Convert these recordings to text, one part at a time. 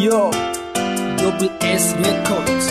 Yo, double S records.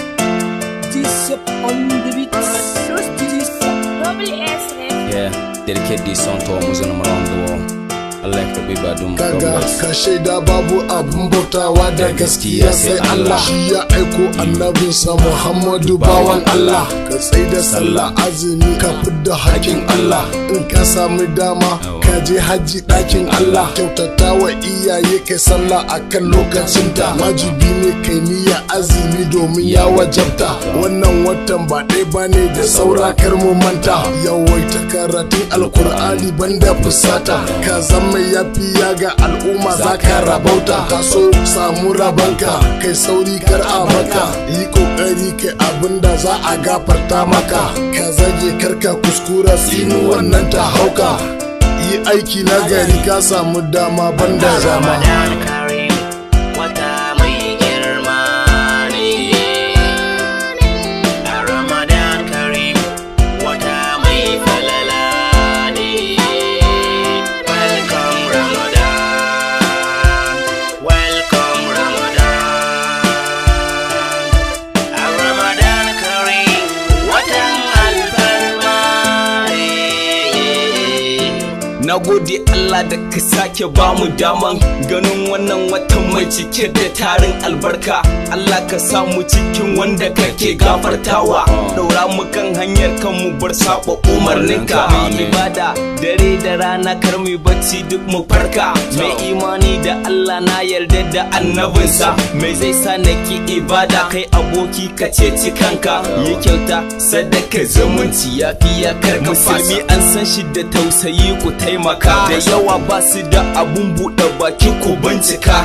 This up on the beats. Double S records. Yeah, dedicate this song to all Muslims around the world. I like the baby Adum. Kaga ka shaida babu abun bautawa da gaskiya sai Allah. Shi ya aiko annabinsa Muhammadu bawan Allah. Ka tsaida sallah azumi ka fidda hakin Allah. In ka samu dama ka je haji ɗakin Allah. Kyautata wa iyaye kai sallah akan lokacinta. Wajibi ne kai niyya azumi domin ya wajabta. Wannan watan ba ɗaya bane da saura kar mu manta. Yawaita karatun alkur'ani banda fusata. Ka zama mai yafiya ga al'umma za ka rabauta. Ka so samu rabanka kai sauri kar a maka. Yi kokari kai abinda za a gafarta maka. Ka zage karka kuskura sinu wannan ta hauka. Yi aiki na gari ka samu dama banda zama. Ramadan Kareem, wata mai girma ne. Ramadan Kareem, wata mai falala ne. Welcome Ramadan, welcome Ramadan. Ramadan Kareem, watan alfarma ne. Nagode Allah da ka sake bamu daman ganin wannan watan mai cike da tarin albarka. Allah ka samu cikin wanda kake gafartawa. Daura mu kan hanyar kanmu bar saba umarninka. Mai ibada dare da rana kar mu bacci duk mu farka. Mai imani da Allah na yarda da annabinsa. Mai zai sa naki ibada kai aboki ka ceci kanka. Yi kyauta sadaka zumunci yafiya kar ka fasa. Musulmi an san shi da tausayi ku taimaka. Da yawa ba su da abun buɗe baki ku bincika.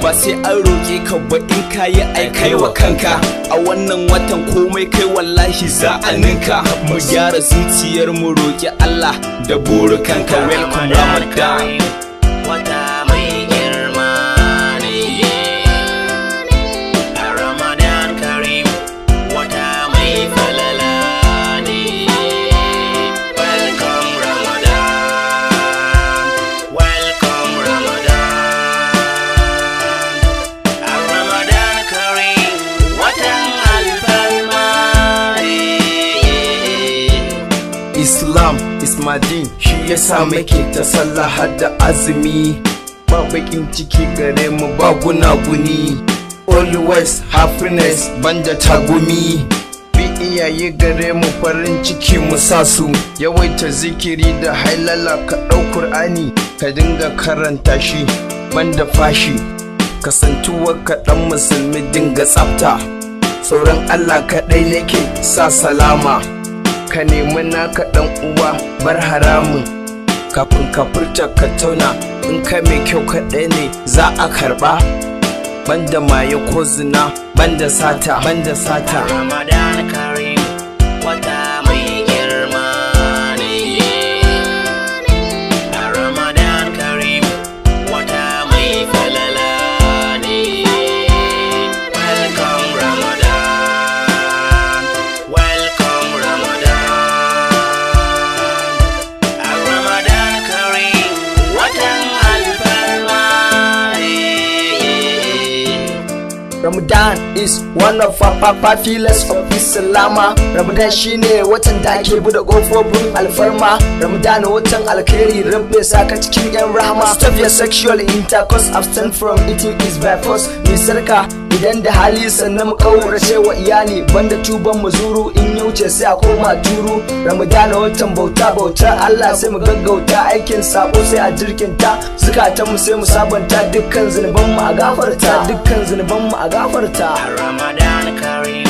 Ba sai an roƙe ka ba in kayi aikai wa kanka. A wannan watan komai kai wallahi za a ninka. Mu gyara zuciyar mu roƙi Allah da burukanka. Welcome Ramadan. Wata mai girma ne. Ramadan Kareem, wata mai falala ne. Welcome Ramadan, welcome Ramadan. Ramadan Kareem, watan alfarma ne. Islam is my din, shi yasa muke ta sallah har da azumi. Ba bakin ciki gare mu ba gunaguni. Always happiness banda tagumi. Bi iyaye gare mu farin ciki mu sa su. Yawaita zikiri da hailala ka ɗau Qur'ani ka dinga karanta shi banda fashi. Kasantuwa ka ɗan musulmi dinga tsafta. Tsoron Allah kaɗai nake sa salama. Ka nemi naka ɗan uwa bar haramun. Kafin ka furta ka tauna in ka mai kyau kaɗai ne za a karɓa. Banda maye ko zina banda sata. Ramadan Kareem, wata mai girma ne. Ramadan Kareem, wata mai falala ne. Welcome Ramadan, welcome Ramadan. Ramadan Kareem, watan alfarma ne. Ramadan is one of our pillars of Islam. Ramadan shine watan da ake buɗe ƙofofin alfarma. Ramadan watan alkhairi, rabbe saka cikin yan rahama. Stop your sexual intercourse, abstain from eating is by force. Mai sarka idan da hali sannan mu kaurace wa iyali. Banda tuban mu zuru in ya wuce sai a koma turu. Ramadan watan bautar Allah sai mu gaggauta aikin sabo sai a jirkinta. Zukatan mu sai mu sabanta dukkan zunuban mu a gafarta. Ramadan Kareem,